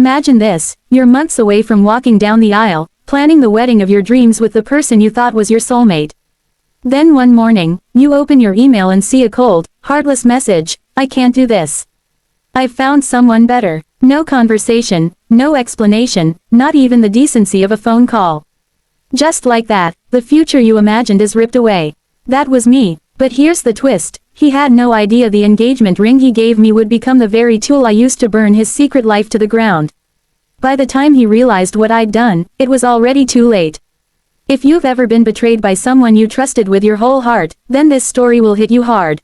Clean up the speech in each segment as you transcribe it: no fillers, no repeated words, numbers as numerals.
Imagine this, you're months away from walking down the aisle, planning the wedding of your dreams with the person you thought was your soulmate. Then one morning, you open your email and see a cold, heartless message, "I can't do this. I've found someone better." No conversation, no explanation, not even the decency of a phone call. Just like that, the future you imagined is ripped away. That was me, but here's the twist, he had no idea the engagement ring he gave me would become the very tool I used to burn his secret life to the ground. By the time he realized what I'd done, it was already too late. If you've ever been betrayed by someone you trusted with your whole heart, then this story will hit you hard.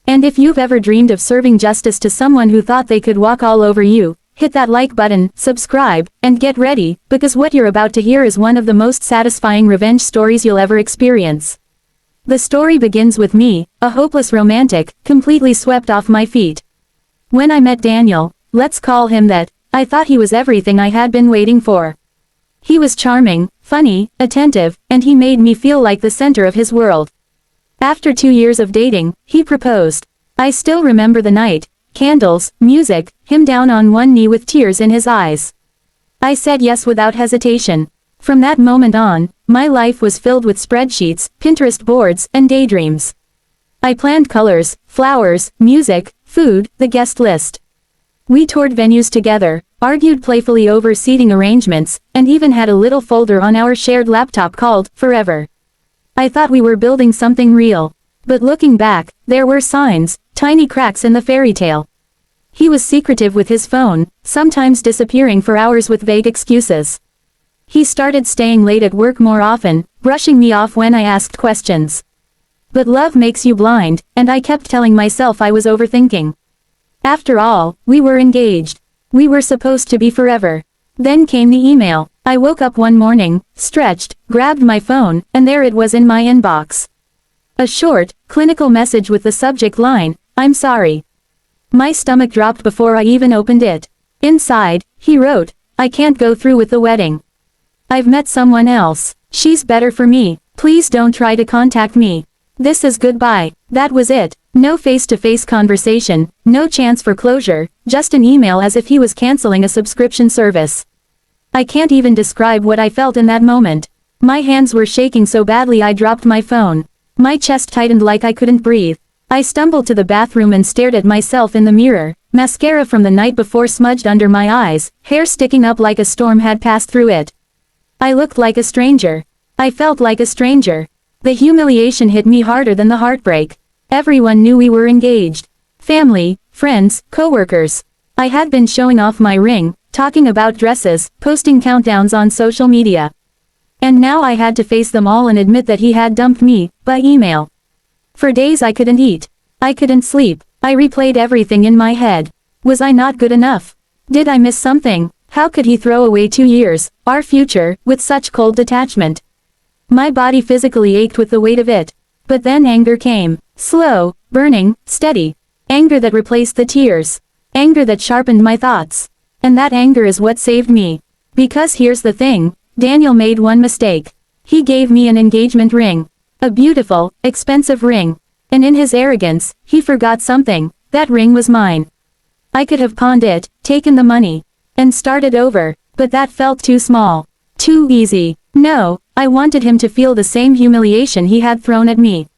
And if you've ever dreamed of serving justice to someone who thought they could walk all over you, hit that like button, subscribe, and get ready, because what you're about to hear is one of the most satisfying revenge stories you'll ever experience. The story begins with me, a hopeless romantic, completely swept off my feet. When I met Daniel, let's call him that, I thought he was everything I had been waiting for. He was charming, funny, attentive, and he made me feel like the center of his world. After 2 years of dating, he proposed. I still remember the night, candles, music, him down on one knee with tears in his eyes. I said yes without hesitation. From that moment on, my life was filled with spreadsheets, Pinterest boards, and daydreams. I planned colors, flowers, music, food, the guest list. We toured venues together, argued playfully over seating arrangements, and even had a little folder on our shared laptop called Forever. I thought we were building something real. But looking back, there were signs, tiny cracks in the fairy tale. He was secretive with his phone, sometimes disappearing for hours with vague excuses. He started staying late at work more often, brushing me off when I asked questions. But love makes you blind, and I kept telling myself I was overthinking. After all, we were engaged. We were supposed to be forever. Then came the email. I woke up one morning, stretched, grabbed my phone, and there it was in my inbox. A short, clinical message with the subject line, "I'm sorry." My stomach dropped before I even opened it. Inside, he wrote, "I can't go through with the wedding. I've met someone else. She's better for me. Please don't try to contact me. This is goodbye." That was it. No face-to-face conversation, no chance for closure, just an email as if he was canceling a subscription service. I can't even describe what I felt in that moment. My hands were shaking so badly I dropped my phone. My chest tightened like I couldn't breathe. I stumbled to the bathroom and stared at myself in the mirror, mascara from the night before smudged under my eyes, hair sticking up like a storm had passed through it. I looked like a stranger. I felt like a stranger. The humiliation hit me harder than the heartbreak. Everyone knew we were engaged. Family, friends, coworkers. I had been showing off my ring, talking about dresses, posting countdowns on social media. And now I had to face them all and admit that he had dumped me, by email. For days I couldn't eat. I couldn't sleep. I replayed everything in my head. Was I not good enough? Did I miss something? How could he throw away 2 years, our future, with such cold detachment? My body physically ached with the weight of it. But then anger came. Slow, burning, steady. Anger that replaced the tears. Anger that sharpened my thoughts. And that anger is what saved me. Because here's the thing, Daniel made one mistake. He gave me an engagement ring. A beautiful, expensive ring. And in his arrogance, he forgot something. That ring was mine. I could have pawned it, taken the money, and started over, but that felt too small. Too easy. No, I wanted him to feel the same humiliation he had thrown at me.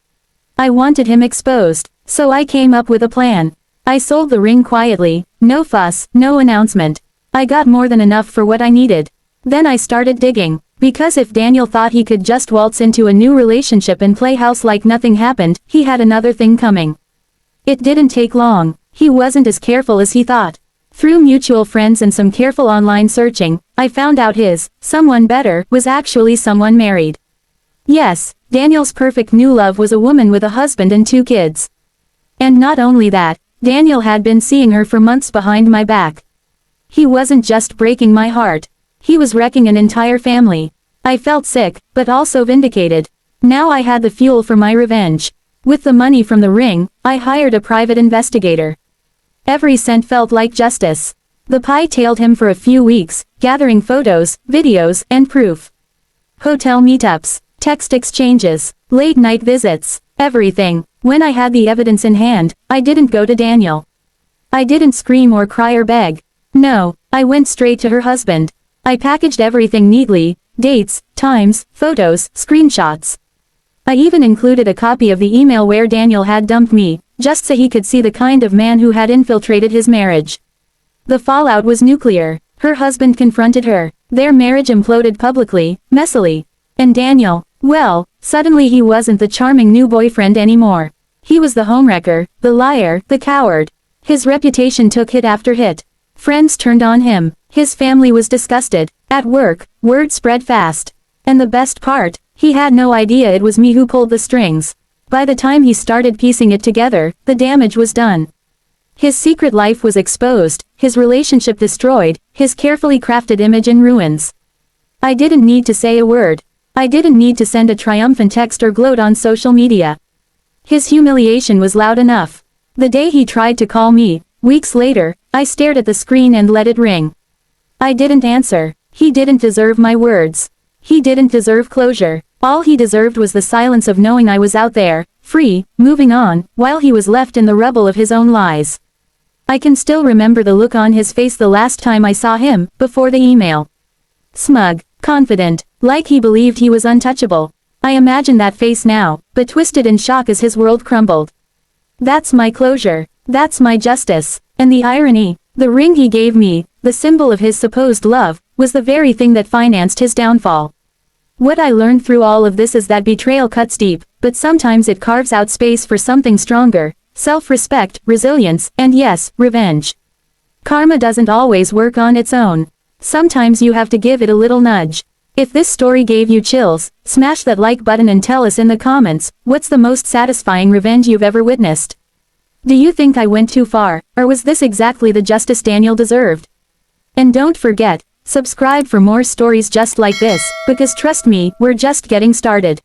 I wanted him exposed, so I came up with a plan. I sold the ring quietly, no fuss, no announcement. I got more than enough for what I needed. Then I started digging, because if Daniel thought he could just waltz into a new relationship and play house like nothing happened, he had another thing coming. It didn't take long. He wasn't as careful as he thought. Through mutual friends and some careful online searching, I found out his someone better was actually someone married. Yes, Daniel's perfect new love was a woman with a husband and 2 kids. And not only that, Daniel had been seeing her for months behind my back. He wasn't just breaking my heart. He was wrecking an entire family. I felt sick, but also vindicated. Now I had the fuel for my revenge. With the money from the ring, I hired a private investigator. Every cent felt like justice. The pie tailed him for a few weeks, gathering photos, videos, and proof. Hotel meetups, text exchanges, late-night visits, everything. When I had the evidence in hand, I didn't go to Daniel. I didn't scream or cry or beg. No, I went straight to her husband. I packaged everything neatly, dates, times, photos, screenshots. I even included a copy of the email where Daniel had dumped me, just so he could see the kind of man who had infiltrated his marriage. The fallout was nuclear. Her husband confronted her. Their marriage imploded publicly, messily. And Daniel, well, suddenly he wasn't the charming new boyfriend anymore. He was the homewrecker, the liar, the coward. His reputation took hit after hit. Friends turned on him. His family was disgusted. At work, word spread fast. And the best part, he had no idea it was me who pulled the strings. By the time he started piecing it together, the damage was done. His secret life was exposed, his relationship destroyed, his carefully crafted image in ruins. I didn't need to say a word. I didn't need to send a triumphant text or gloat on social media. His humiliation was loud enough. The day he tried to call me, weeks later, I stared at the screen and let it ring. I didn't answer. He didn't deserve my words. He didn't deserve closure. All he deserved was the silence of knowing I was out there, free, moving on, while he was left in the rubble of his own lies. I can still remember the look on his face the last time I saw him, before the email. Smug, confident, like he believed he was untouchable. I imagine that face now, but twisted in shock as his world crumbled. That's my closure. That's my justice. And the irony, the ring he gave me, the symbol of his supposed love, was the very thing that financed his downfall. What I learned through all of this is that betrayal cuts deep, but sometimes it carves out space for something stronger, self-respect, resilience, and yes, revenge. Karma doesn't always work on its own. Sometimes you have to give it a little nudge. If this story gave you chills, smash that like button and tell us in the comments, what's the most satisfying revenge you've ever witnessed? Do you think I went too far, or was this exactly the justice Daniel deserved? And don't forget, subscribe for more stories just like this, because trust me, we're just getting started.